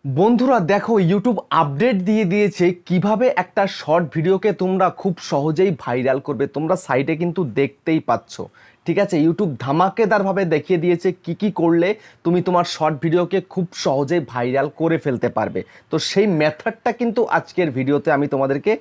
বন্ধুরা দেখো YouTube update দিয়ে দিয়েছে কিভাবে একটা শর্ট ভিডিওকে তোমরা খুব সহজেই ভাইরাল করবে। তোমরা সাইটে কিন্তু দেখতেই পাচ্ছ, ঠিক আছে। ইউটিউব ধামাকেদারভাবে দেখিয়ে দিয়েছে কি কি করলে তুমি তোমার শর্ট ভিডিওকে খুব সহজেই ভাইরাল করে ফেলতে পারবে। তো সেই মেথডটা কিন্তু আজকের ভিডিওতে আমি তোমাদেরকে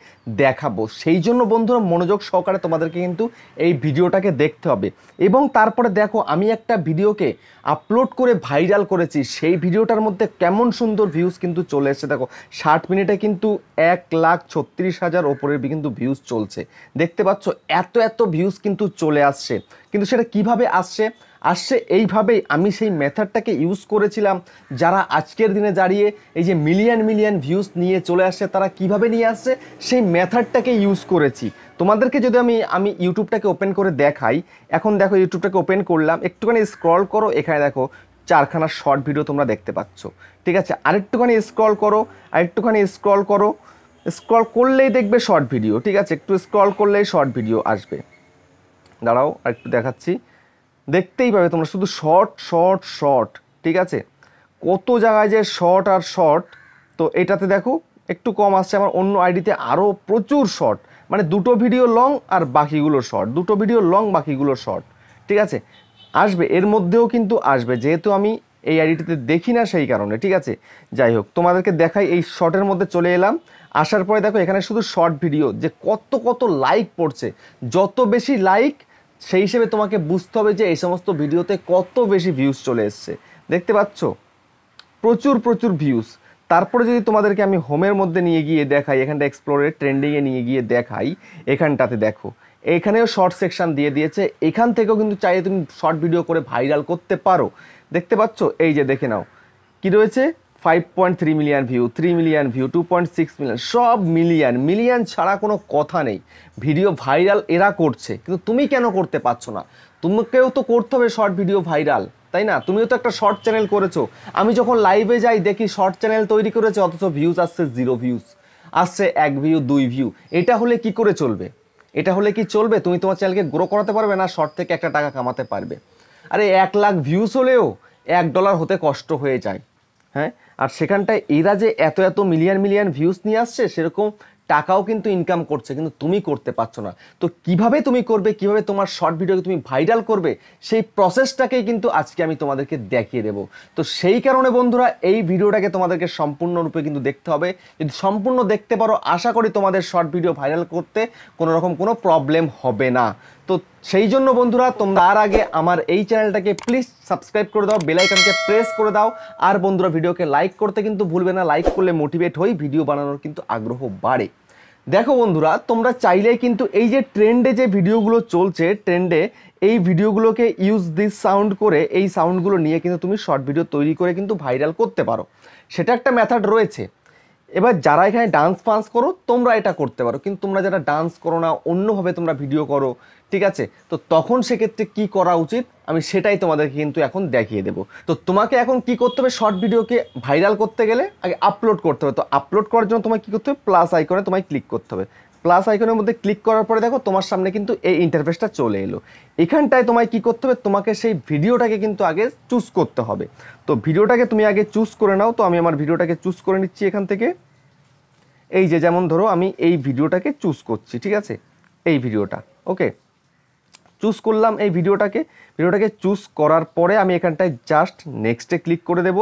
দেখাবো। সেই জন্য বন্ধুরা মনোযোগ সহকারে তোমাদেরকে কিন্তু এই ভিডিওটাকে দেখতে হবে। এবং তারপরে দেখো আমি একটা ভিডিওকে আপলোড করে ভাইরাল করেছি, সেই ভিডিওটার মধ্যে কেমন সুন্দর ভিউজ কিন্তু চলে এসেছে। দেখো 60 মিনিটে কিন্তু 1,36,000 ওপরের কিন্তু ভিউজ চলছে, দেখতে পাচ্ছ। এত এত ভিউজ কিন্তু চলে আসছে। কিন্তু সেটা কিভাবে আসছে আসছে এইভাবেই আমি সেই মেথডটাকে ইউজ করেছিলাম। যারা আজকের দিনে দাঁড়িয়ে এই যে মিলিয়ন মিলিয়ন ভিউজ নিয়ে চলে আসছে, তারা কিভাবে নিয়ে আসছে সেই মেথডটাকে ইউজ করেছি। তোমাদেরকে যদি আমি ইউটিউবটাকে ওপেন করে দেখাই, এখন দেখো ইউটিউবটাকে ওপেন করলাম, একটুখানি স্ক্রল করো, এখানে দেখো 4খানা শর্ট ভিডিও তোমরা দেখতে পাচ্ছ, ঠিক আছে। আরেকটুখানি স্ক্রল করো, আরেকটুখানি স্ক্রল করো, স্ক্রল করলেই দেখবে শর্ট ভিডিও, ঠিক আছে। একটু স্ক্রল করলেই শর্ট ভিডিও আসবে। দাঁড়াও আর একটু দেখাচ্ছি, দেখতেই পাবে তোমরা শুধু শর্ট শর্ট শর্ট, ঠিক আছে। কত জায়গায় যে শর্ট আর শর্ট। তো এটাতে দেখো একটু কম আসছে, আমার অন্য আইডিতে আরও প্রচুর শর্ট, মানে দুটো ভিডিও লং আর বাকিগুলো শর্ট, দুটো ভিডিও লং বাকিগুলো শর্ট, ঠিক আছে। আসবে, এর মধ্যেও কিন্তু আসবে, যেহেতু আমি এই আইডিটিতে দেখি না সেই কারণে, ঠিক আছে। যাই হোক, তোমাদেরকে দেখাই, এই শর্টের মধ্যে চলে এলাম। আসার পরে দেখো এখানে শুধু শর্ট ভিডিও, যে কত কত লাইক পড়ছে। যত বেশি লাইক সেই হিসেবে তোমাকে বুঝতে হবে যে এই সমস্ত ভিডিওতে কত বেশি ভিউজ চলে এসছে, দেখতে পাচ্ছ, প্রচুর প্রচুর ভিউজ। তারপরে যদি তোমাদেরকে আমি হোমের মধ্যে নিয়ে গিয়ে দেখাই, এখানটা এক্সপ্লোরের ট্রেন্ডিংয়ে নিয়ে গিয়ে দেখাই, এখানটাতে দেখো এখানেও শর্ট সেকশন দিয়ে দিয়েছে। এখান থেকেও কিন্তু চাইলে তুমি শর্ট ভিডিও করে ভাইরাল করতে পারো, দেখতে পাচ্ছ। এই যে দেখে নাও কি রয়েছে, 5.3 million view, 3 million view, 2.6 million, সব মিলিয়ন মিলিয়ন ছাড়া কোনো কথা নেই। ভিডিও ভাইরাল এরা করছে, কিন্তু তুমি কেন করতে পারছো না? তোমাকেও তো করতে হবে শর্ট ভিডিও ভাইরাল, তাই না? তুমিও তো একটা শর্ট চ্যানেল করেছো। আমি যখন লাইভে যাই দেখি শর্ট চ্যানেল তৈরি করেছে, অথচ ভিউজ আসছে 0 ভিউজ, আসছে 1 ভিউ 2 ভিউ। এটা হলে কি করে চলবে? এটা হলে কি চলবে? তুমি তোমার চ্যানেলকে গ্রো করাতে পারবে না, শর্ট থেকে একটা টাকা কামাতে পারবে? আরে 1 লাখ ভিউজ হলেও $1 হতে কষ্ট হয়ে যায়, হ্যাঁ। আর সেখানটায় এরা যে এত এত মিলিয়ন মিলিয়ন ভিউজ নিয়ে আসছে, সেরকম টাকাও কিন্তু ইনকাম করছে, কিন্তু তুমি করতে পারছো না। তো কিভাবে তুমি করবে, কিভাবে তোমার শর্ট ভিডিওকে তুমি ভাইরাল করবে, সেই প্রসেসটাকেই কিন্তু আজকে আমি তোমাদেরকে দেখিয়ে দেবো। তো সেই কারণে বন্ধুরা এই ভিডিওটাকে তোমাদেরকে সম্পূর্ণরূপে কিন্তু দেখতে হবে। যদি সম্পূর্ণ দেখতে পারো, আশা করি তোমাদের শর্ট ভিডিও ভাইরাল করতে কোনো রকম কোনো প্রবলেম হবে না। তো সেই জন্য বন্ধুরা তোমরা তার আগে আমার এই চ্যানেলটাকে প্লিজ সাবস্ক্রাইব করে দাও, বেল আইকনকে প্রেস করে দাও। আর বন্ধুরা ভিডিওকে লাইক করতে কিন্তু ভুলবে না, লাইক করলে মোটিভেট হই, ভিডিও বানানোর কিন্তু আগ্রহ বাড়ে। দেখো বন্ধুরা, তোমরা চাইলেই কিন্তু এই যে ট্রেন্ডে যে ভিডিওগুলো চলছে, ট্রেন্ডে এই ভিডিওগুলোকে ইউজ দিস সাউন্ড করে, এই সাউন্ডগুলো নিয়ে কিন্তু তুমি শর্ট ভিডিও তৈরি করে কিন্তু ভাইরাল করতে পারো। সেটা একটা মেথড রয়েছে। এবার যারা এখানে ডান্স ফান্স করো তোমরা এটা করতে পারো, কিন্তু তোমরা যারা ডান্স করো না, অন্যভাবে তোমরা ভিডিও করো, ঠিক আছে। তো তখন সেক্ষেত্রে কি করা উচিত আমি সেটাই তোমাদেরকে কিন্তু এখন দেখিয়ে দেবো। তো তোমাকে এখন কি করতে হবে, শর্ট ভিডিওকে ভাইরাল করতে গেলে আগে আপলোড করতে হবে। তো আপলোড করার জন্য তোমায় কী করতে হবে, প্লাস আইকনে তোমায় ক্লিক করতে হবে। প্লাস আইকনের মধ্যে ক্লিক করার পরে দেখো তোমার সামনে কিন্তু এই ইন্টারফেসটা চলে এলো। এখানটায় তোমায় কী করতে হবে, তোমাকে সেই ভিডিওটাকে কিন্তু আগে চুজ করতে হবে। তো ভিডিওটাকে তুমি আগে চুজ করে নাও। তো আমি আমার ভিডিওটাকে চুজ করে নিচ্ছি এখান থেকে। এই যে যেমন ধরো আমি এই ভিডিওটাকে চুজ করছি, ঠিক আছে, এই ভিডিওটা, ওকে। চুজ করলাম এই ভিডিওটাকে চুজ করার পরে আমি এখানটায় জাস্ট নেক্সটে ক্লিক করে দেব।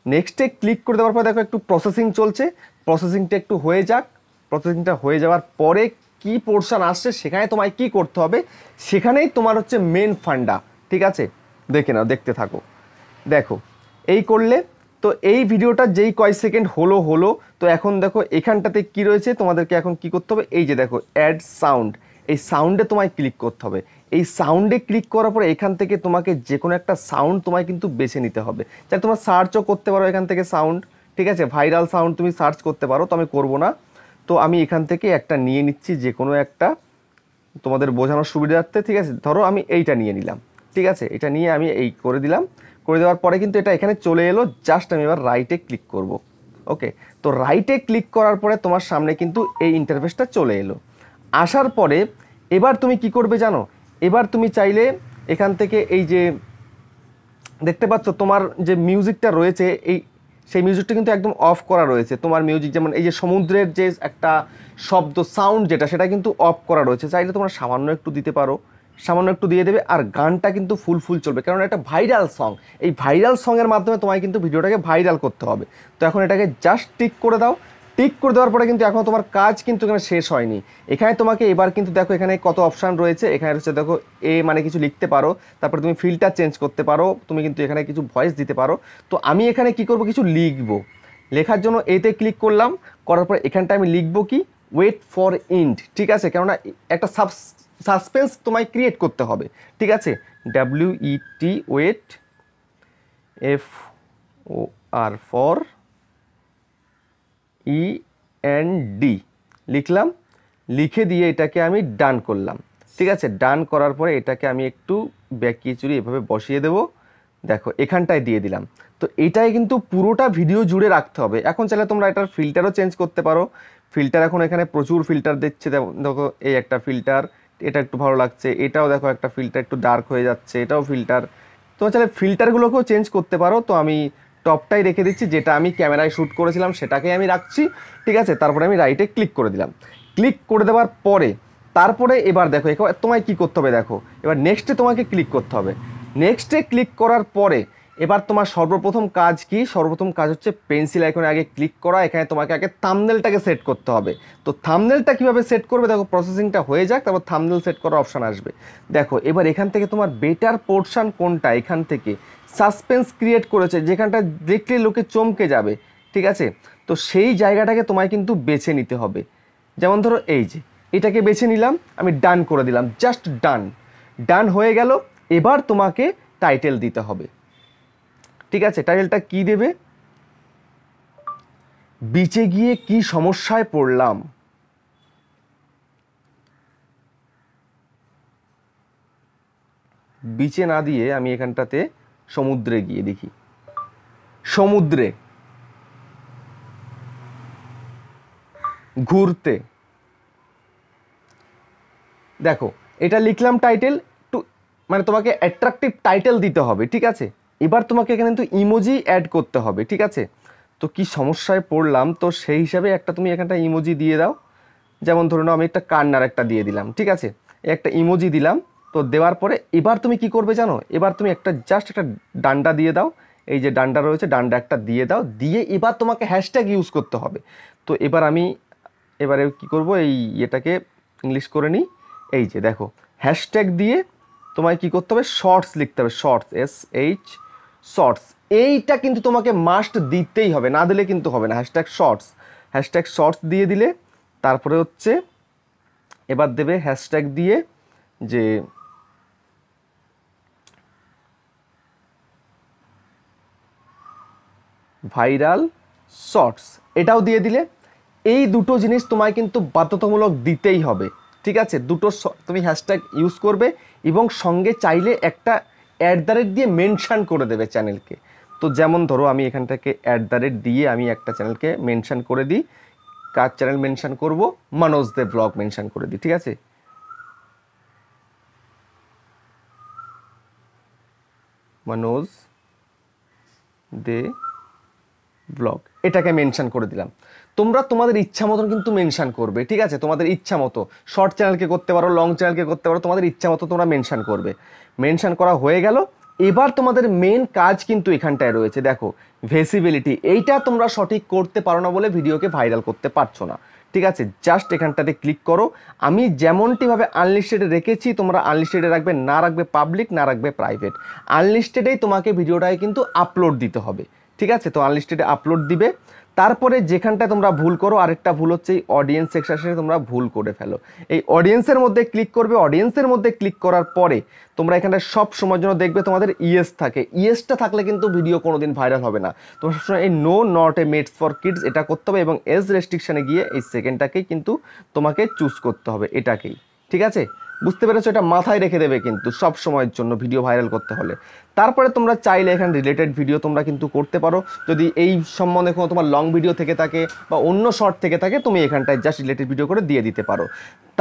নেক্সটে ক্লিক করে দেওয়ার পরে দেখো একটু প্রসেসিং চলছে, প্রসেসিংটা একটু হয়ে যাক। প্রসেসিংটা হয়ে যাওয়ার পরে কি পোর্শন আসছে সেখানে তোমায় কি করতে হবে, সেখানেই তোমার হচ্ছে মেন ফান্ডা, ঠিক আছে। দেখে নাও, দেখতে থাকো। দেখো এই করলে তো এই ভিডিওটা যেই কয় সেকেন্ড হলো। তো এখন দেখো এখানটাতে কি রয়েছে, তোমাদেরকে এখন কি করতে হবে, এই যে দেখো অ্যাড সাউন্ড, এই সাউন্ডে তোমায় ক্লিক করতে হবে। এই সাউন্ডে ক্লিক করার পরে এখান থেকে তোমাকে যে কোনো একটা সাউন্ড তোমায় কিন্তু বেছে নিতে হবে। যাতে তোমরা সার্চও করতে পারো এখান থেকে সাউন্ড, ঠিক আছে, ভাইরাল সাউন্ড তুমি সার্চ করতে পারো, তো আমি করবো না। তো আমি এখান থেকে একটা নিয়ে নিচ্ছি, যে কোনো একটা তোমাদের বোঝানোর সুবিধার্থে, ঠিক আছে। ধরো আমি এইটা নিয়ে নিলাম, ঠিক আছে, এটা নিয়ে আমি এই করে দিলাম। করে দেওয়ার পরে কিন্তু এটা এখানে চলে এলো, জাস্ট আমি এবার রাইটে ক্লিক করব, ওকে। তো রাইটে ক্লিক করার পরে তোমার সামনে কিন্তু এই ইন্টারফেসটা চলে এলো। আসার পরে এবার তুমি কি করবে জানো, এবার তুমি চাইলে এখান থেকে এই যে দেখতে পাচ্ছ তোমার যে মিউজিকটা রয়েছে, এই সেই মিউজিকটা কিন্তু একদম অফ করা রয়েছে। তোমার মিউজিক যেমন এই যে সমুদ্রের যে একটা শব্দ সাউন্ড যেটা, সেটা কিন্তু অফ করা রয়েছে। চাইলে তোমরা সামান্য একটু দিতে পারো, সামান্য একটু দিয়ে দেবে। আর গানটা কিন্তু ফুল চলবে, কারণ এটা ভাইরাল সং। এই ভাইরাল সঙের মাধ্যমে তোমায় কিন্তু ভিডিওটাকে ভাইরাল করতে হবে। তো এখন এটাকে জাস্ট টিক করে দাও। টিক করে দেওয়ার পরে কিন্তু এখন তোমার কাজ কিন্তু এখানে শেষ হয়নি। এখানে তোমাকে এবার কিন্তু দেখো এখানে কত অপশান রয়েছে। এখানে হচ্ছে দেখো মানে কিছু লিখতে পারো, তারপরে তুমি ফিল্টার চেঞ্জ করতে পারো, তুমি কিন্তু এখানে কিছু ভয়েস দিতে পারো। তো আমি এখানে কি করব, কিছু লিখবো। লেখার জন্য এতে ক্লিক করলাম, করার পর এখানটা আমি লিখবো কি, ওয়েট ফর ইন্ড। ঠিক আছে, কেননা একটা সাসপেন্স তোমায় ক্রিয়েট করতে হবে। ঠিক আছে, WET wet, FOR for END লিখলাম। লিখে দিয়ে এটাকে আমি ডান করলাম। ঠিক আছে, ডান করার পরে এটাকে আমি একটু ব্যাকিয়ে চুরি এভাবে বসিয়ে দেবো। দেখো এখানটায় দিয়ে দিলাম। তো এটাই কিন্তু পুরোটা ভিডিও জুড়ে রাখতে হবে। এখন চাইলে তোমরা এটার ফিল্টারও চেঞ্জ করতে পারো। ফিল্টার এখন এখানে প্রচুর ফিল্টার দিচ্ছে। দেখো এই একটা ফিল্টার, এটা একটু ভালো লাগছে। এটাও দেখো একটা ফিল্টার একটু ডার্ক হয়ে যাচ্ছে, এটাও ফিল্টার। তোমরা চাইলে ফিল্টারগুলোকেও চেঞ্জ করতে পারো। তো আমি টপটাই রেখে দিচ্ছি, যেটা আমি ক্যামেরায় শ্যুট করেছিলাম সেটাকেই আমি রাখছি। ঠিক আছে, তারপরে আমি রাইটে ক্লিক করে দিলাম। ক্লিক করে দেওয়ার পরে তারপরে এবার দেখো তোমায় কী করতে হবে, দেখো এবার নেক্সটে তোমাকে ক্লিক করতে হবে। নেক্সটে ক্লিক করার পরে এবার তোমার সর্বপ্রথম কাজ কি, সর্বপ্রথম কাজ হচ্ছে পেন্সিল আইকনে আগে ক্লিক করা। এখানে তোমাকে আগে থাম্বনেলটাকে সেট করতে হবে। তো থাম্বনেলটা কীভাবে সেট করবে, দেখো প্রসেসিংটা হয়ে যাক, তারপর থাম্বনেল সেট করার অপশান আসবে। দেখো এবার এখান থেকে তোমার বেটার পোর্শন কোনটা, এখান থেকে সাসপেন্স ক্রিয়েট করেছে, যেখানটা দেখলে লোকে চমকে যাবে। ঠিক আছে, তো সেই জায়গাটাকে তোমায় কিন্তু বেছে নিতে হবে। যেমন ধরো এই যে এটাকে বেছে নিলাম, আমি ডান করে দিলাম, জাস্ট ডান। ডান হয়ে গেল। এবার তোমাকে টাইটেল দিতে হবে। ঠিক আছে, টাইটেলটা কি দেবে, বিচে গিয়ে কি সমস্যায় পড়লাম। বিচে না দিয়ে আমি এখানটাতে সমুদ্রে গিয়ে দেখি, সমুদ্রে ঘুরতে। দেখো এটা লিখলাম টাইটেল, টু মানে তোমাকে অ্যাট্রাকটিভ টাইটেল দিতে হবে। ঠিক আছে, এবার তোমাকে এখানে কিন্তু ইমোজি অ্যাড করতে হবে। ঠিক আছে, তো কি সমস্যায় পড়লাম, তো সেই হিসাবে একটা তুমি এখানটা ইমোজি দিয়ে দাও। যেমন ধরুন আমি একটা কান্নার একটা দিয়ে দিলাম। ঠিক আছে, একটা ইমোজি দিলাম। তো দেওয়ার পরে এবার তুমি কি করবে জানো, এবার তুমি একটা জাস্ট একটা ডান্ডা দিয়ে দাও। এই যে ডান্ডা রয়েছে, ডান্ডা একটা দিয়ে দাও। দিয়ে এবার তোমাকে হ্যাশট্যাগ ইউজ করতে হবে। তো এবার আমি এবারে কি করব, এই এটাকে ইংলিশ করে নিই। এই যে দেখো হ্যাশট্যাগ দিয়ে তোমায় কি করতে হবে, শর্টস লিখতে হবে। শর্টস, SH শর্টস, এইটা কিন্তু তোমাকে মাস্ট দিতেই হবে, না দিলে কিন্তু হবে না। হ্যাশট্যাগ শর্টস দিয়ে দিলে তারপরে হচ্ছে এবার দেবে হ্যাশট্যাগ দিয়ে যে ভাইরাল শর্টস, এটাও দিয়ে দিলে। এই দুটো জিনিস তোমায় কিন্তু বাধ্যতামূলক দিতেই হবে। ঠিক আছে, দুটো তুমি হ্যাশট্যাগ ইউজ করবে এবং সঙ্গে চাইলে একটা @ দিয়ে মেনশান করে দেবে চ্যানেলকে। তো যেমন ধরো আমি এখান থেকে @ দিয়ে আমি একটা চ্যানেলকে মেনশান করে দিই। কার চ্যানেল মেনশান করব, মনোজ দে ব্লগ মেনশান করে দিই। ঠিক আছে, মনোজ দে ব্লগ, এটাকে মেনশান করে দিলাম। তোমরা তোমাদের ইচ্ছা মতন কিন্তু মেনশান করবে। ঠিক আছে, তোমাদের ইচ্ছা মতো শর্ট চ্যানেলকে করতে পারো, লং চ্যানেলকে করতে পারো, তোমাদের ইচ্ছা মতো তোমরা মেনশান করবে। মেনশান করা হয়ে গেল। এবার তোমাদের মেন কাজ কিন্তু এখানটায় রয়েছে। দেখো ভিজিবিলিটি, এইটা তোমরা সঠিক করতে পারো না বলে ভিডিওকে ভাইরাল করতে পারছো না। ঠিক আছে, জাস্ট এখানটাতে ক্লিক করো। আমি যেমনটিভাবে আনলিস্টেডে রেখেছি তোমরা আনলিস্টেডে রাখবে, না রাখবে পাবলিক, না রাখবে প্রাইভেট। আনলিস্টেডেই তোমাকে ভিডিওটায় কিন্তু আপলোড দিতে হবে। ঠিক আছে, তো আনলিস্টেডে আপলোড দিবে। তারপরে যেখানটায় তোমরা ভুল করো, আরেকটা ভুল হচ্ছে এই অডিয়েন্স সেকশনে তোমরা ভুল করে ফেলো। এই অডিয়েন্সের মধ্যে ক্লিক করবে। অডিয়েন্সের মধ্যে ক্লিক করার পরে তোমরা এখানটা সব সময়ের জন্য দেখবে তোমাদের ইয়েস থাকে। ইয়েসটা থাকলে কিন্তু ভিডিও কোনোদিন ভাইরাল হবে না। তোমরা সবসময় এই no not a made for kids এটা করতে হবে এবং এজ রেস্ট্রিকশানে গিয়ে এই সেকেন্ডটাকেই কিন্তু তোমাকে চুজ করতে হবে, এটাকেই। ঠিক আছে, বুঝতে পেরেছো, এটা মাথায় রেখে দেবে কিন্তু সব সময়ের জন্য ভিডিও ভাইরাল করতে হলে। তারপরে তোমরা চাইলে এখানে রিলেটেড ভিডিও তোমরা কিন্তু করতে পারো। যদি এই সম্বন্ধে কোনো তোমার লং ভিডিও থেকে থাকে বা অন্য শর্ট থেকে থাকে, তুমি এখানটায় জাস্ট রিলেটেড ভিডিও করে দিয়ে দিতে পারো।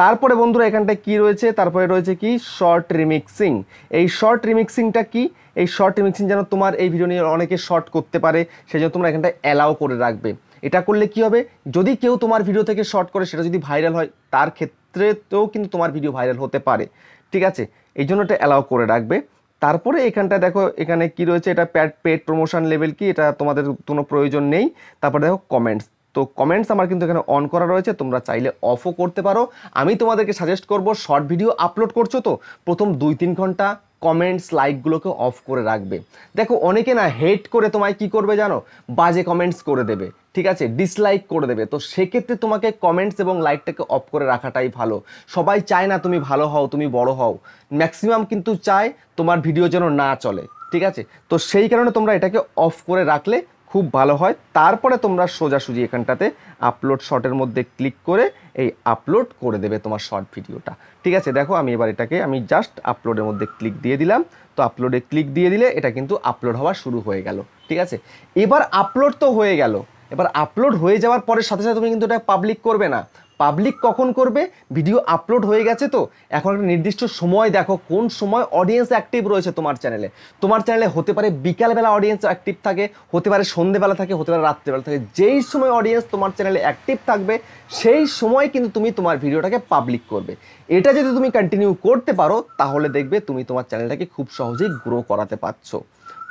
তারপরে বন্ধুরা এখানটায় কি রয়েছে, তারপরে রয়েছে কি শর্ট রিমিক্সিং। এই শর্ট রিমিক্সিংটা কি, এই শর্ট রিমিক্সিং যেন তোমার এই ভিডিও নিয়ে অনেকে শর্ট করতে পারে, সেই জন্য তোমরা এখানটা অ্যালাউ করে রাখবে। এটা করলে কি হবে, যদি কেউ তোমার ভিডিও থেকে শর্ট করে সেটা যদি ভাইরাল হয়, তার ক্ষেত্রেতেও কিন্তু তোমার ভিডিও ভাইরাল হতে পারে, ঠিক আছে? এই জন্য এটা অ্যালাউ করে রাখবে। তারপরে এখানটা দেখো এখানে কি রয়েছে, এটা পেড প্রমোশন লেভেল কি, এটা তোমাদের কোনো প্রয়োজন নেই। তারপরে দেখো কমেন্টস, তো কমেন্টস আমার কিন্তু এখানে অন করা রয়েছে, তোমরা চাইলে অফও করতে পারো। আমি তোমাদেরকে সাজেস্ট করব, শর্ট ভিডিও আপলোড করছো তো প্রথম 2-3 ঘন্টা কমেন্টস লাইকগুলোকে অফ করে রাখবে। দেখো অনেকে না হেট করে তোমায় কি করবে জানো, বাজে কমেন্টস করে দেবে, ঠিক আছে, ডিসলাইক করে দেবে। তো সেক্ষেত্রে তোমাকে কমেন্টস এবং লাইকটাকে অফ করে রাখাটাই ভালো। সবাই চায় না তুমি ভালো হও, তুমি বড় হও, ম্যাক্সিমাম কিন্তু চায় তোমার ভিডিও যেন না চলে, ঠিক আছে? তো সেই কারণে তোমরা এটাকে অফ করে রাখলে খুব ভালো হয়। তারপরে তোমরা সোজাসুজি এখানটাতে আপলোড শর্টের মধ্যে ক্লিক করে এই আপলোড করে দেবে তোমার শর্ট ভিডিওটা, ঠিক আছে? দেখো আমি এবার এটাকে আমি জাস্ট আপলোডের মধ্যে ক্লিক দিয়ে দিলাম। তো আপলোডে ক্লিক দিয়ে দিলে এটা কিন্তু আপলোড হওয়া শুরু হয়ে গেল, ঠিক আছে? এবার আপলোড তো হয়ে গেল, এবার আপলোড হয়ে যাওয়ার পরে সাথে সাথে তুমি কিন্তু এটা পাবলিক করবে না। পাবলিক কখন করবে, ভিডিও আপলোড হয়ে গেছে তো এখন একটা নির্দিষ্ট সময় দেখো কোন সময় অডিয়েন্স অ্যাক্টিভ রয়েছে তোমার চ্যানেলে। তোমার চ্যানেলে হতে পারে বিকালবেলা অডিয়েন্স অ্যাক্টিভ থাকে, হতে পারে সন্ধেবেলা থাকে, হতে পারে রাত্রেবেলা থাকে। যেই সময় অডিয়েন্স তোমার চ্যানেলে অ্যাক্টিভ থাকবে সেই সময় কিন্তু তুমি তোমার ভিডিওটাকে পাবলিক করবে। এটা যদি তুমি কন্টিনিউ করতে পারো তাহলে দেখবে তুমি তোমার চ্যানেলটাকে খুব সহজেই গ্রো করাতে পারছো।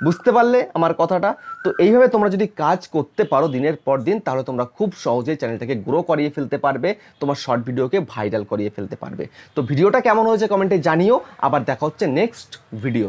বুঝতে পারলে আমার কথাটা? তো এইভাবে তোমরা যদি কাজ করতে পারো দিনের পর দিন, তাহলে তোমরা খুব সহজেই চ্যানেলটাকে গ্রো করিয়ে ফেলতে পারবে, তোমার শর্ট ভিডিওকে ভাইরাল করিয়ে ফেলতে পারবে। তো ভিডিওটা কেমন হয়েছে কমেন্টে জানিও। আবার দেখা হচ্ছে নেক্সট ভিডিও।